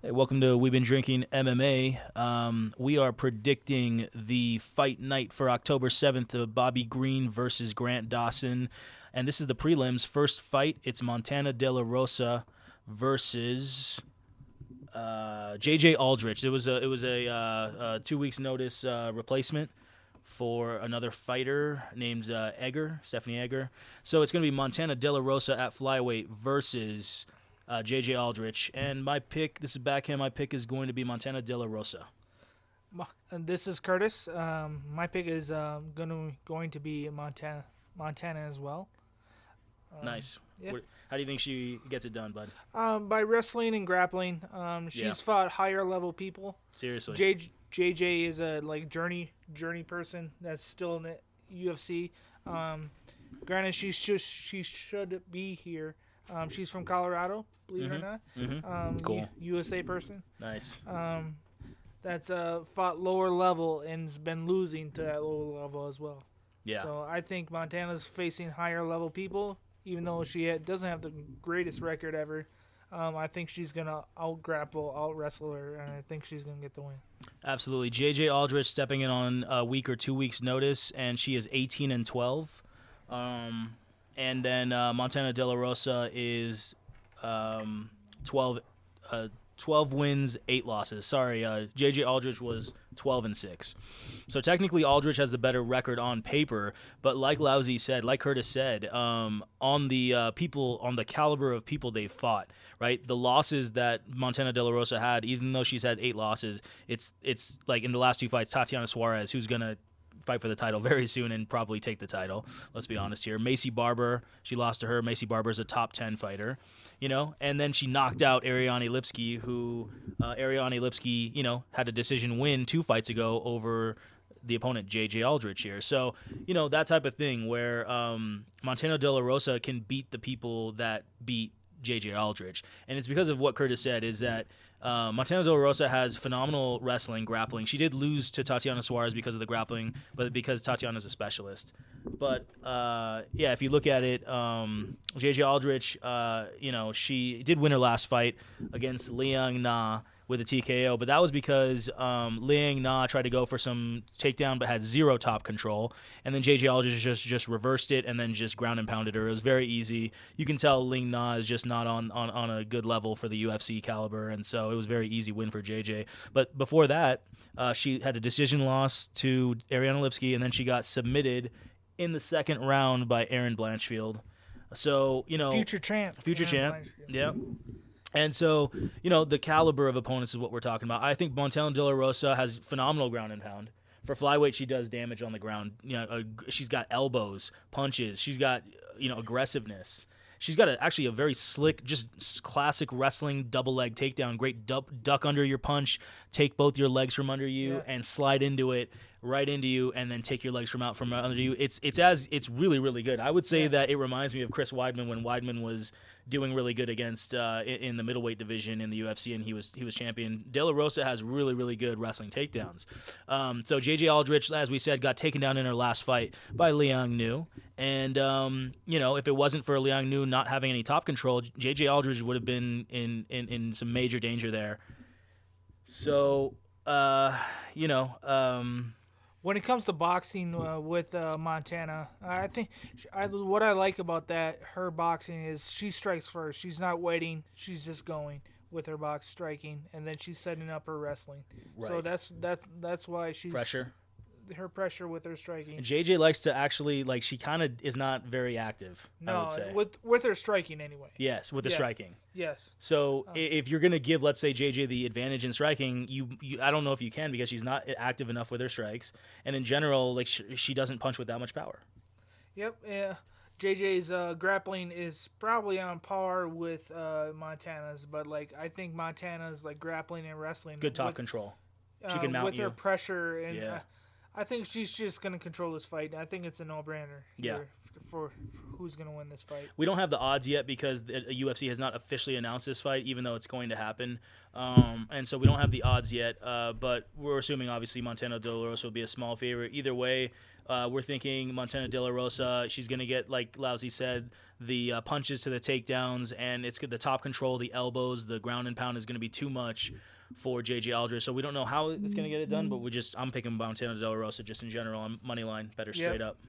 Hey, welcome to We've Been Drinking MMA. We are predicting the fight night for October 7th of Bobby Green versus Grant Dawson. And this is the prelims. First fight, it's Montana De La Rosa versus J.J. Aldrich. It was a 2 weeks notice replacement for another fighter named Stephanie Egger. So it's going to be Montana De La Rosa at flyweight versus J.J. Aldrich. And my pick, this is backhand, my pick is going to be Montana De La Rosa. And this is Curtis. My pick is going to be Montana as well. Nice. Yeah. How do you think she gets it done, bud? By wrestling and grappling. She's fought higher level people. Seriously. JJ is a journey person that's still in the UFC. Granted, she should be here. She's from Colorado, believe it or not. Mm-hmm. Cool. USA person. Nice. That's fought lower level and's been losing to that lower level as well. Yeah. So I think Montana's facing higher level people, even though she doesn't have the greatest record ever. I think she's gonna out-grapple, out-wrestle her, and I think she's gonna get the win. Absolutely. J.J. Aldrich stepping in on a week or 2 weeks notice, and she is 18-12. And then Montana De La Rosa is 12 wins, 8 losses. Sorry, J.J. Aldrich was 12-6. So technically Aldrich has the better record on paper, but like Curtis said, on the caliber of people they fought, right? The losses that Montana De La Rosa had, even though she's had 8 losses, it's like in the last 2 fights, Tatiana Suarez, who's going to fight for the title very soon and probably take the title. Let's be honest here. Macy Barber, she lost to her. Macy Barber is a top 10 fighter, and then she knocked out Ariane Lipski, who Ariane Lipski, had a decision win 2 fights ago over the opponent J.J. Aldrich here. So, that type of thing where Montana De La Rosa can beat the people that beat J.J. Aldrich. And it's because of what Curtis said, is that Montana De La Rosa has phenomenal wrestling, grappling. She did lose to Tatiana Suarez because of the grappling, but because Tatiana's a specialist. But, if you look at it, J.J. Aldrich, she did win her last fight against Liang Na with a TKO, but that was because Liang Na tried to go for some takedown but had 0 top control, and then J.J. Aldrich just reversed it and then just ground and pounded her. It was very easy. You can tell Liang Na is just not on a good level for the UFC caliber, and so it was a very easy win for J.J. But before that, she had a decision loss to Ariane Lipski, and then she got submitted in the second round by Erin Blanchfield. So, Future champ. Yeah. And so, the caliber of opponents is what we're talking about. I think Montana De La Rosa has phenomenal ground and pound. For flyweight, she does damage on the ground. She's got elbows, punches. She's got, aggressiveness. She's got actually a very slick, just classic wrestling double leg takedown. Great duck under your punch, take both your legs from under you, and slide into it, right into you, and then take your legs from under you. It's really, really good. I would say that it reminds me of Chris Weidman when Weidman was doing really good against in the middleweight division in the UFC, and he was champion. De La Rosa has really, really good wrestling takedowns. So J.J. Aldrich, as we said, got taken down in her last fight by Liang Nu. And, if it wasn't for Liang Nu not having any top control, J.J. Aldrich would have been in some major danger there. So, When it comes to boxing with Montana, I think what I like about her boxing is she strikes first. She's not waiting. She's just going with her box striking, and then she's setting up her wrestling. Right. So that's why she's pressure. Her pressure with her striking. And JJ likes to actually, she kind of is not very active, I would say. with her striking anyway. Yes, with the striking. Yes. So if you're going to give, let's say, JJ the advantage in striking, you I don't know if you can, because she's not active enough with her strikes. And in general, she doesn't punch with that much power. Yep. Yeah. JJ's grappling is probably on par with Montana's, but I think Montana's grappling and wrestling. Good top control. She can mount with you. her pressure and I think she's just going to control this fight. I think it's a no-brainer for who's going to win this fight. We don't have the odds yet because the UFC has not officially announced this fight, even though it's going to happen. And so we don't have the odds yet, but we're assuming, obviously, Montana De La Rosa will be a small favorite. Either way, we're thinking Montana De La Rosa, she's going to get, like Lousy said, the punches to the takedowns, and it's good. The top control, the elbows, the ground and pound is going to be too much for JJ Aldrich. So we don't know how it's going to get it done, but I'm picking Montana De La Rosa just in general. I'm money line better straight up.